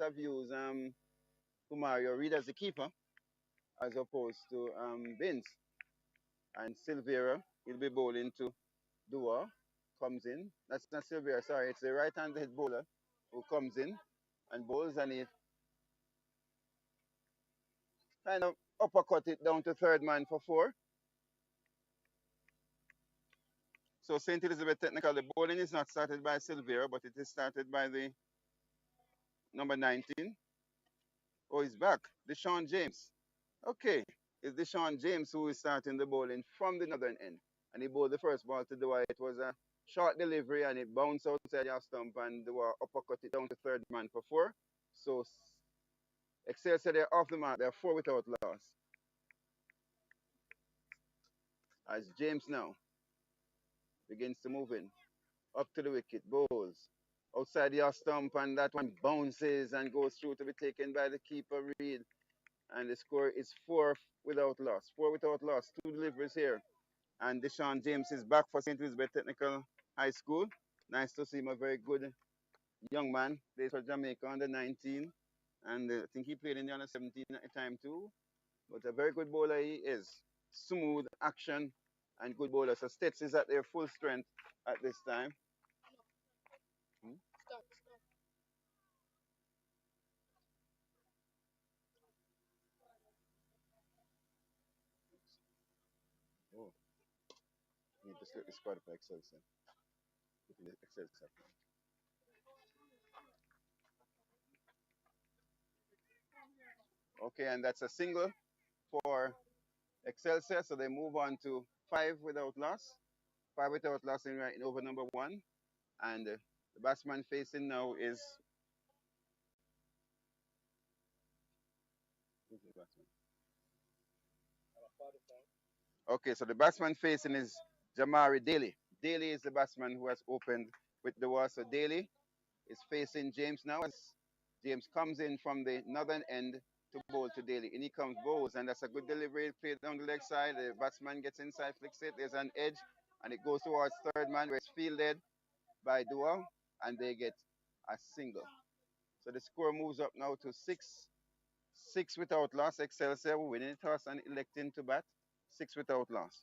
have used Mario Reed as the keeper as opposed to Vince. And Silvera, he'll be bowling to Dua, comes in. That's not Silvera, sorry, it's the right-handed bowler who comes in and bowls, and he kind of uppercut it down to third man for four. So St. Elizabeth Technical, the bowling is not started by Silvera, but it is started by the number 19. Oh, he's back. Deshaun James. Okay. It's Deshaun James who is starting the bowling from the northern end. And he bowled the first ball to Dua. It was a short delivery and it bounced outside the stump and Dua uppercut it down to third man for four. So Excelsior, they're off the mark. They're four without loss. As James now begins to move in. Up to the wicket, bowls. Outside the stump and that one bounces and goes through to be taken by the keeper, Reed. And the score is four without loss. Four without loss. Two deliveries here. And Deshaun James is back for St. Elizabeth Technical High School. Nice to see him, a very good young man. Plays for Jamaica under 19. And I think he played in the under 17 at the time too. But a very good bowler he is. Smooth action and good bowler. So Stets is at their full strength at this time. Oh, need to select the squad for Excelsior. Excelsior. Okay, and that's a single for Excelsior. So they move on to five without loss. Five without loss in over number one. And the batsman facing now is. Who's the batsman? Okay, so the batsman facing is Jamari Daly. Daly is the batsman who has opened with the war. So Daly is facing James now as James comes in from the northern end to bowl to Daly. In he comes, bowls, and that's a good delivery. Played down the leg side. The batsman gets inside, flicks it. There's an edge, and it goes towards third man where it's fielded by Dua, and they get a single. So the score moves up now to 6 without loss. Excelsior winning the toss and electing to bat. 6 without loss.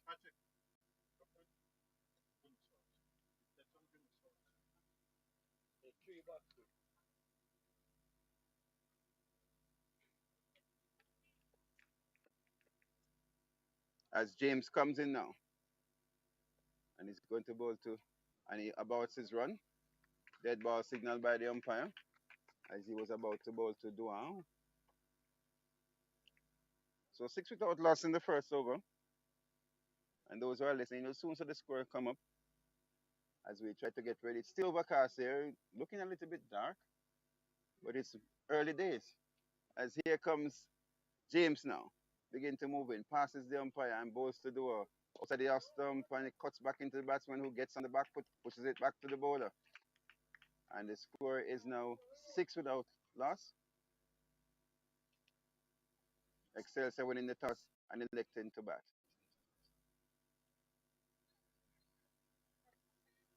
As James comes in now. And he's going to bowl to, and he aborts his run. Dead ball signaled by the umpire as he was about to bowl to Duan. So 6 without loss in the first over. And those who are listening, you'll soon see the score come up as we try to get ready. It's still overcast here, looking a little bit dark, but it's early days. As here comes James now, begin to move in, passes the umpire and bowls to Dua. Outside the off stump and it cuts back into the batsman who gets on the back foot, pushes it back to the bowler. And the score is now 6 without loss. Excelsior winning the toss and electing to bat.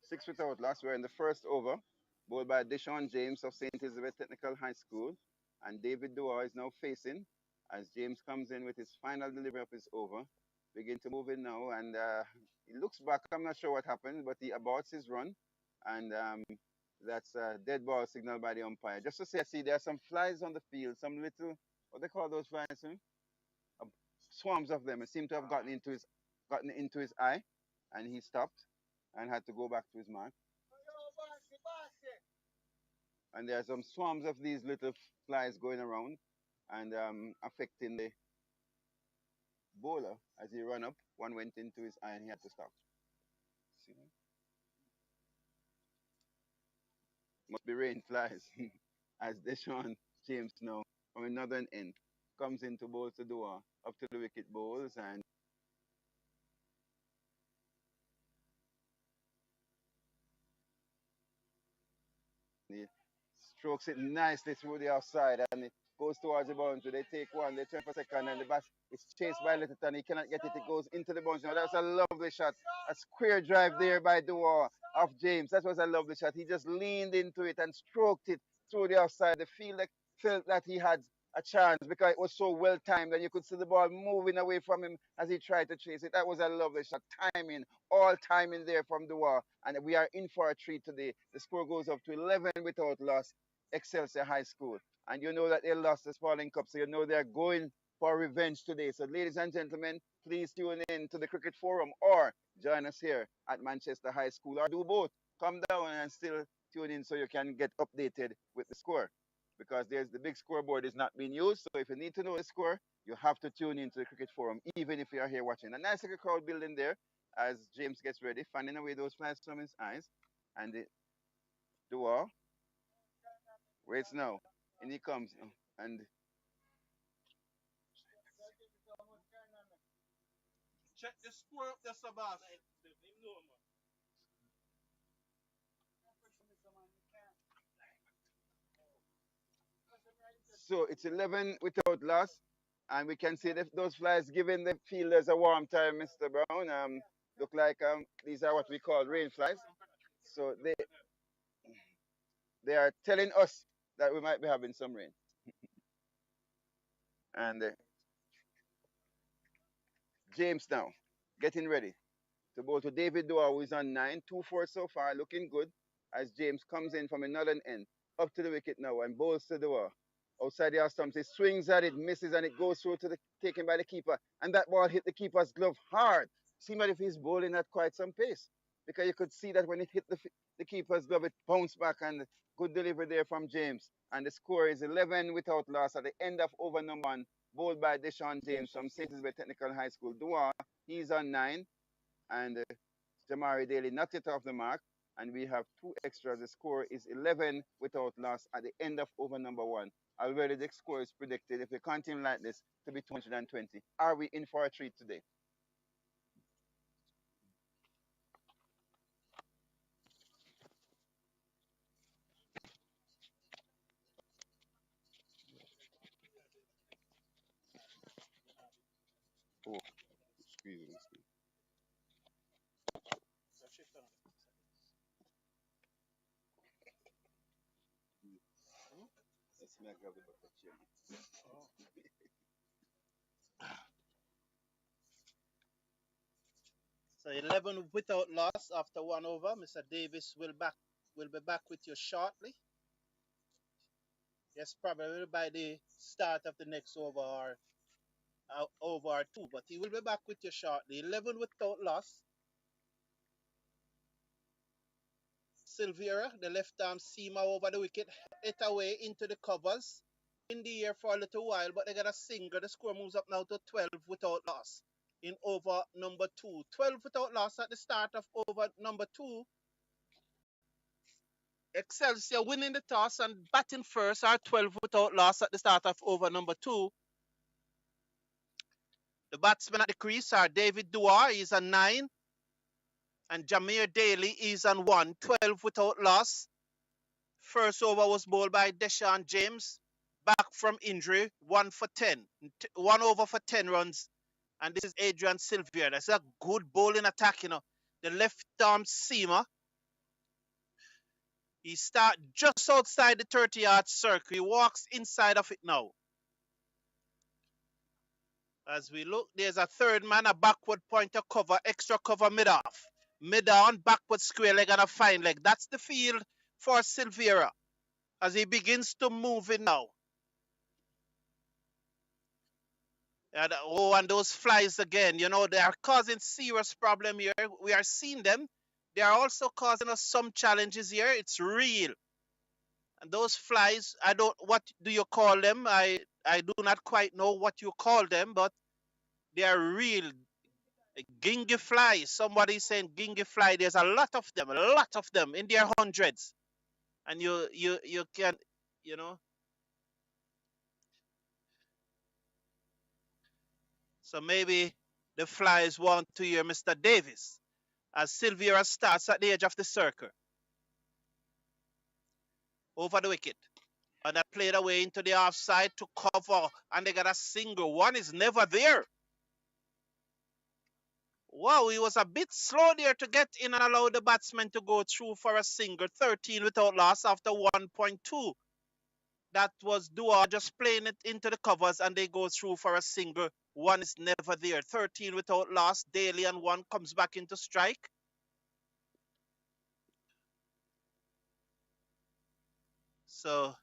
6 without loss. We're in the first over, bowled by Deshaun James of St. Elizabeth Technical High School. And David Dua is now facing as James comes in with his final delivery of his over. Begin to move in now, and he looks back. I'm not sure what happened, but he aborts his run, and that's a dead ball signaled by the umpire. Just to say, I see there are some flies on the field, some little, what they call those flies, huh? Swarms of them. It seemed to have gotten into his eye, and he stopped and had to go back to his mark. And there are some swarms of these little flies going around and affecting the bowler as he ran up. One went into his eye and he had to stop. See? Must be rain flies as Deshaun James now from another end comes into bowl to Dua up to the wicket bowls and he strokes it nicely through the outside and it goes towards the boundary. They take one, they turn for second, and the bat is chased by Littleton. He cannot get it. It goes into the boundary. Now, that's a lovely shot. A square drive there by Dua of James. That was a lovely shot. He just leaned into it and stroked it through the outside. The field felt that he had a chance because it was so well timed and you could see the ball moving away from him as he tried to chase it. That was a lovely shot. Timing, all timing there from Dua. And we are in for a treat today. The score goes up to 11 without loss. Excelsior High School. And you know that they lost the Spalding Cup, so you know they're going for revenge today. So, ladies and gentlemen, please tune in to the Cricket Forum or join us here at Manchester High School or do both. Come down and still tune in so you can get updated with the score because there's the big scoreboard is not being used. So if you need to know the score, you have to tune into the Cricket Forum, even if you are here watching. A nice little crowd building there as James gets ready, fanning away those flies from his eyes. And the Dua waits now. And he comes. And Check the score up there, Sabas. so it's 11 without loss. And we can see those flies giving the fielders a warm time, Mr. Brown. Look like these are what we call rain flies. So they are telling us that we might be having some rain. And James now getting ready to go to David Doa, who is on 9, 2-4 so far, looking good as James comes in from another end, up to the wicket now and bowls to Doa. Outside the off stumps, he swings at it, misses, and it goes through to the taken by the keeper. And that ball hit the keeper's glove hard. Seemed as if he's bowling at quite some pace. Because you could see that when it hit the keeper's glove, it bounced back and good delivery there from James. And the score is 11 without loss at the end of over number 1, bowled by Deshaun James from St. Elizabeth Technical High School. Dua, he's on 9 and Jamari Daly not yet off the mark. And we have 2 extras. The score is 11 without loss at the end of over number 1. Already the score is predicted, if we continue like this, to be 220. Are we in for a treat today? Oh, squeeze it. Let's make a bit of a chill. So 11 without loss after 1 over. Mr. Davis will be back with you shortly. Yes, probably by the start of the next over or over or two, but he will be back with you shortly. 11 without loss. Silvera, the left arm seamer over the wicket, it away into the covers. In the air for a little while, but they got a single. The score moves up now to 12 without loss in over number 2. 12 without loss at the start of over number 2. Excelsior winning the toss and batting first are 12 without loss at the start of over number 2. The batsmen at the crease are David Dua, he's on 9, and Jameer Daly is on 1, 12 without loss. First over was bowled by Deshaun James, back from injury, 1 for 10. 1 over for 10 runs. And this is Adrian Silvier. That's a good bowling attack, you know. The left arm seamer. He starts just outside the 30-yard circle. He walks inside of it now. As we look, there's a third man, a backward pointer cover, extra cover mid-off. Mid-on, backward square leg and a fine leg. That's the field for Silvera as he begins to move in now. And those flies again, you know, they are causing serious problem here. We are seeing them. They are also causing us some challenges here. It's real. And those flies, what do you call them? I do not quite know what you call them, but they are real gingy flies. Somebody is saying gingy fly. There's a lot of them in their hundreds. And you can, you know. So maybe the flies want to hear Mr. Davis as Silvera starts at the edge of the circle. Over the wicket. And that played away into the offside to cover. And they got a single. One is never there. Wow, he was a bit slow there to get in and allow the batsman to go through for a single. 13 without loss after 1.2. That was Dua just playing it into the covers and they go through for a single. One is never there. 13 without loss. Daly and one comes back into strike. So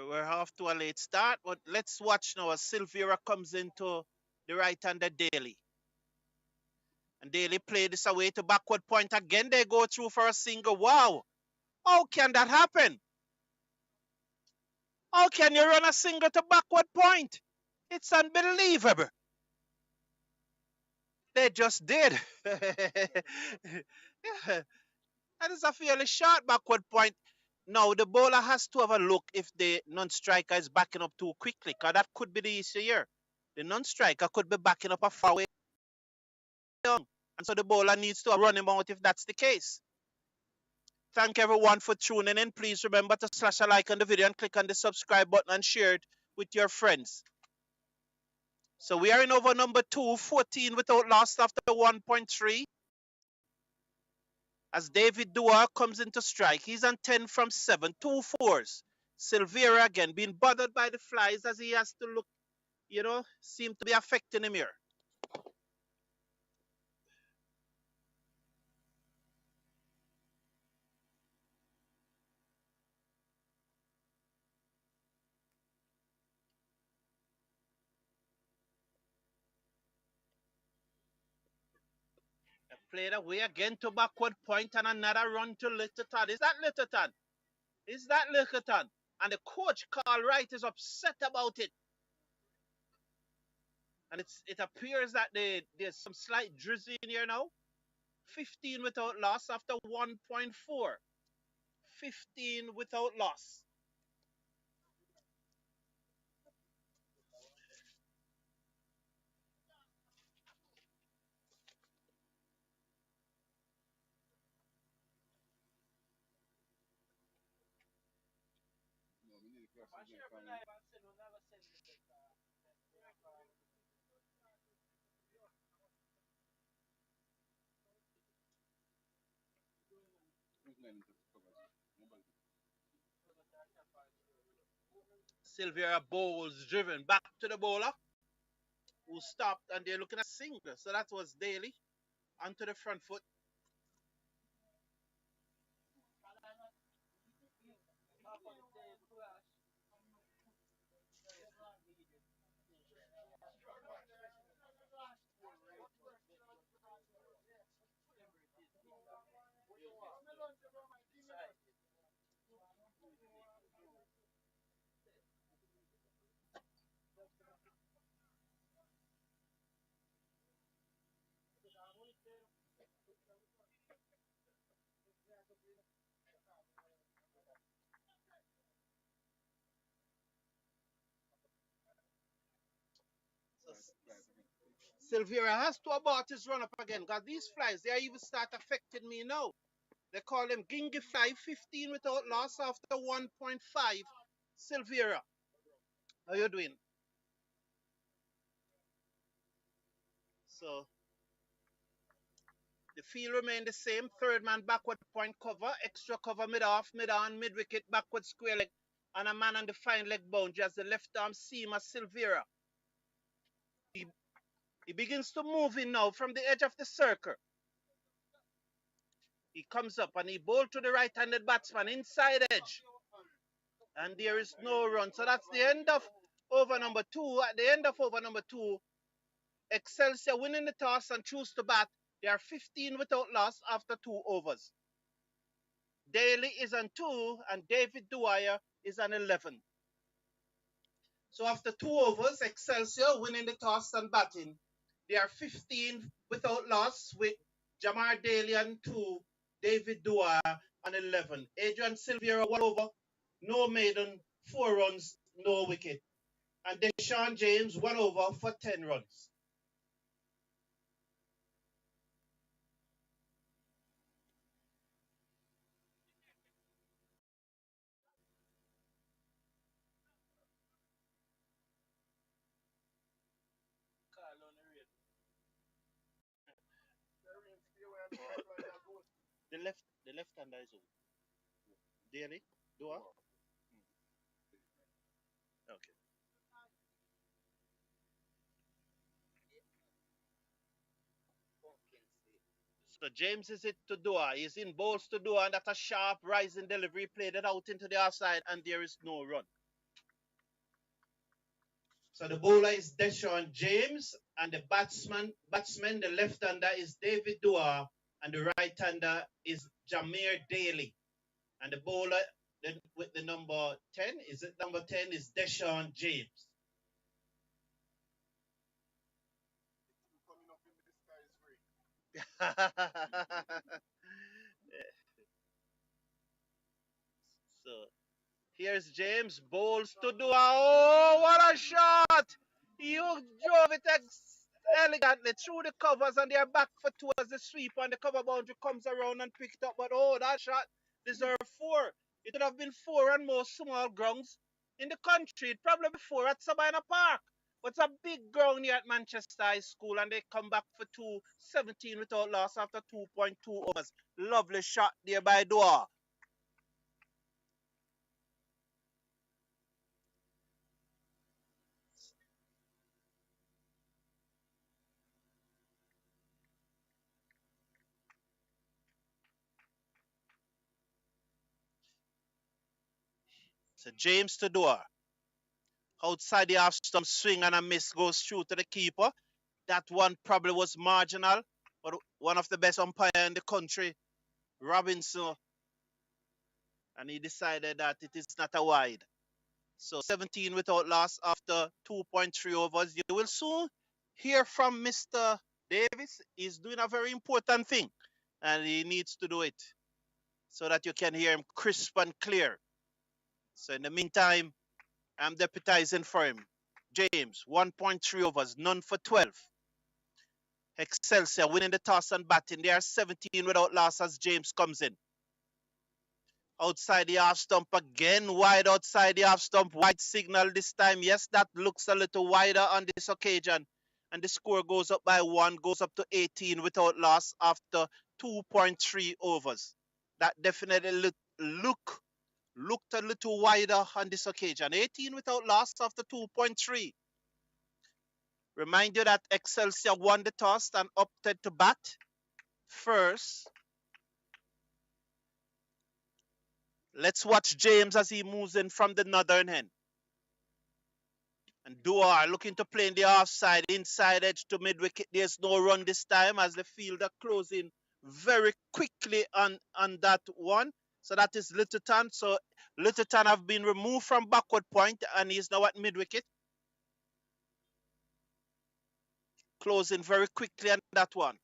we're off to a late start. But let's watch now as Silvera comes into the right-handed Daly. And Daly play this away to backward point again. They go through for a single. Wow. How can that happen? How can you run a single to backward point? It's unbelievable. They just did. Yeah, that is a fairly short backward point. Now, the bowler has to have a look if the non-striker is backing up too quickly, because that could be the issue here. The non-striker could be backing up a far way down, and so the bowler needs to run him out if that's the case. Thank everyone for tuning in. Please remember to slash a like on the video and click on the subscribe button and share it with your friends. So we are in over number 2, 14 without loss after 1.3. As David Dua comes into strike. He's on 10 from 7, 2 fours. Silvera again being bothered by the flies as he has to look, seem to be affecting him here. Played away again to backward point and another run to Littleton. Is that Littleton? Is that Littleton? And the coach, Carl Wright, is upset about it. And it appears that there's some slight drizzling here now. 15 without loss after 1.4. 15 without loss. Silvera bowls driven back to the bowler who stopped and they're looking at single. So that was Daly onto the front foot. So Silvera has to abort his run up again because these flies, they even start affecting me now. They call them Gingy Fly 15 without loss after 1.5. Silvera, how you doing? So the field remained the same. Third man backward point cover, extra cover mid off, mid on, mid wicket, backward square leg, and a man on the fine leg boundary as the left arm seamer Silvera. He, he begins to move in now from the edge of the circle. He comes up and he bowled to the right-handed batsman inside edge. And there is no run. So that's the end of over number 2. At the end of over number 2, Excelsior winning the toss and choose to bat. They are 15 without loss after 2 overs. Daly is on 2 and David Dwyer is on 11. So after 2 overs, Excelsior winning the toss and batting. They are 15 without loss with Jamar Daly on 2, David Dwyer on 11. Adrian Silvera 1 over, no maiden, 4 runs, no wicket. And Deshaun James 1 over for 10 runs. The left hander is who? Daly? Dua? Okay. So James is it to Dua. He's in balls to Dua, and that's a sharp rising delivery, played it out into the outside, and there is no run. So the bowler is Deshaun James, and the batsman, the left-hander is David Dua, and the right-hander is Jameer Daly. And the bowler then with the number 10, is it number 10 is Deshaun James. So here's James, bowls to Dua. Oh, what a shot! You drove it elegantly through the covers, and they're back for two as the sweep, and the cover boundary comes around and picked up. But oh, that shot deserved four. It would have been four on most small grounds in the country. It'd probably be four at Sabina Park. But it's a big ground here at Manchester High School, and they come back for 2-17 without loss after 2.2 overs. Lovely shot there by Dua. So James to Dua. Outside the half stump, swing and a miss goes through to the keeper. That one probably was marginal, but one of the best umpire in the country, Robinson, and he decided that it is not a wide. So 17 without loss after 2.3 overs. You will soon hear from Mr. Davis. He's doing a very important thing, and he needs to do it so that you can hear him crisp and clear. So in the meantime, I'm deputizing for him. James, 1.3 overs, none for 12. Excelsior winning the toss and batting. They are 17 without loss as James comes in. Outside the half stump again, wide outside the half stump, wide signal this time. Yes, that looks a little wider on this occasion. And the score goes up by one, goes up to 18 without loss after 2.3 overs. That definitely looked a little wider on this occasion. 18 without loss after 2.3. Remind you that Excelsior won the toss and opted to bat first. Let's watch James as he moves in from the northern end. And Dua looking to play in the offside, inside edge to mid wicket. There's no run this time as the fielder closing very quickly on that one. So that is Littleton. So Littleton have been removed from backward point and he's now at mid wicket. Closing very quickly on that one.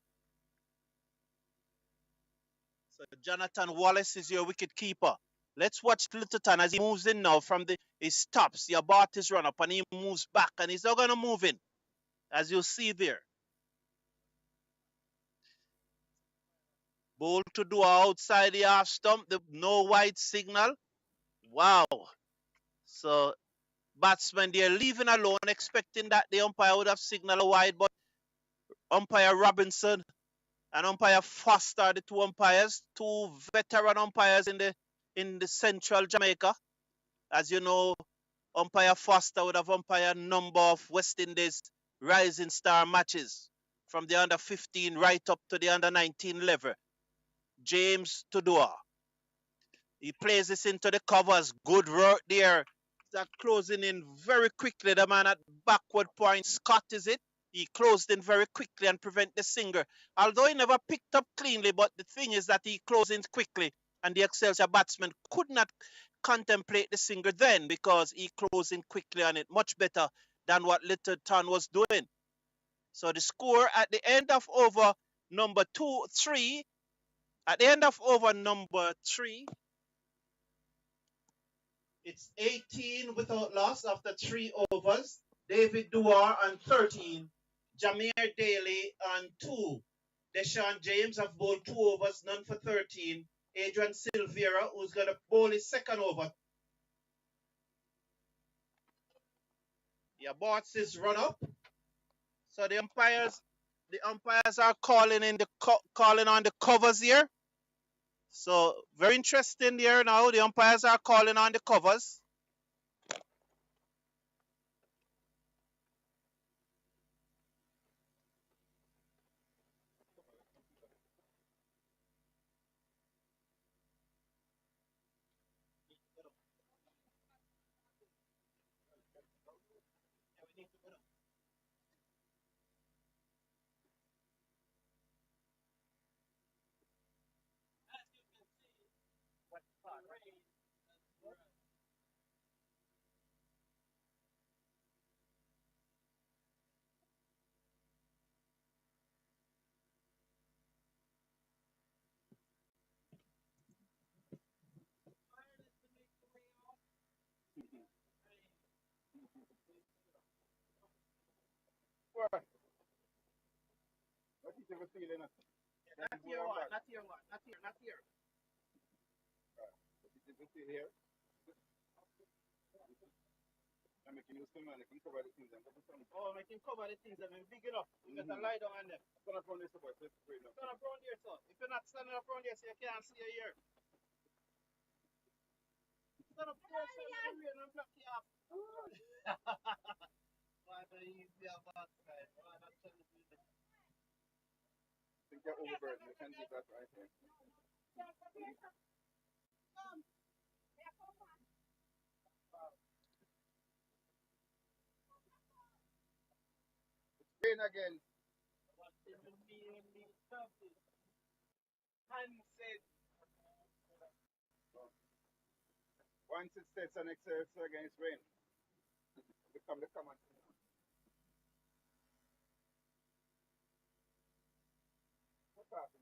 So Jonathan Wallace is your wicket keeper. Let's watch Littleton as he moves in now from he stops, he abort his run up and he moves back and he's not going to move in, as you see there. Ball to do outside the half stump, no wide signal. Wow. So batsman they're leaving alone, expecting that the umpire would have signaled a wide, but umpire Robinson and umpire Foster, the two umpires, two veteran umpires in the central Jamaica. As you know, umpire Foster would have umpired a number of West Indies rising star matches from the under 15 right up to the under 19 level. James Tudor. He plays this into the covers. Good work there. That closing in very quickly. The man at backward point, Scott is it? He closed in very quickly and prevent the singer. Although he never picked up cleanly, but the thing is that he closed in quickly and the Excelsior batsman could not contemplate the singer then because he closed in quickly on it much better than what Littleton was doing. So the score at the end of over number 3, at the end of over number 3, it's 18 without loss after 3 overs. David Duar on 13. Jameer Daly on 2. Deshaun James have bowled 2 overs, none for 13. Adrian Silvera, who's going to bowl his second over. He aborts his run up. So the umpires are calling on the covers here. So very interesting here now. The umpires are calling on the covers. What? What is the feeling? Not here, what? Not here, what? Not here, not here. What is the feel here? I'm making you some man. I can cover the things. I'm going to some. Oh, I can cover the things and then big it up. You better lie down on them. Stand up on this boy. Let's pray now. Stand up around here, son. If you're not standing up around here, so you can't see you here. Stand up here, son. The rain and block you off. Why the easy about that? Why not tell me this? I think you're overburdened. You can do that right here. Rain again. What in the meaning of this? Handset. Once it sets and exerts against rain, become the common. What's that?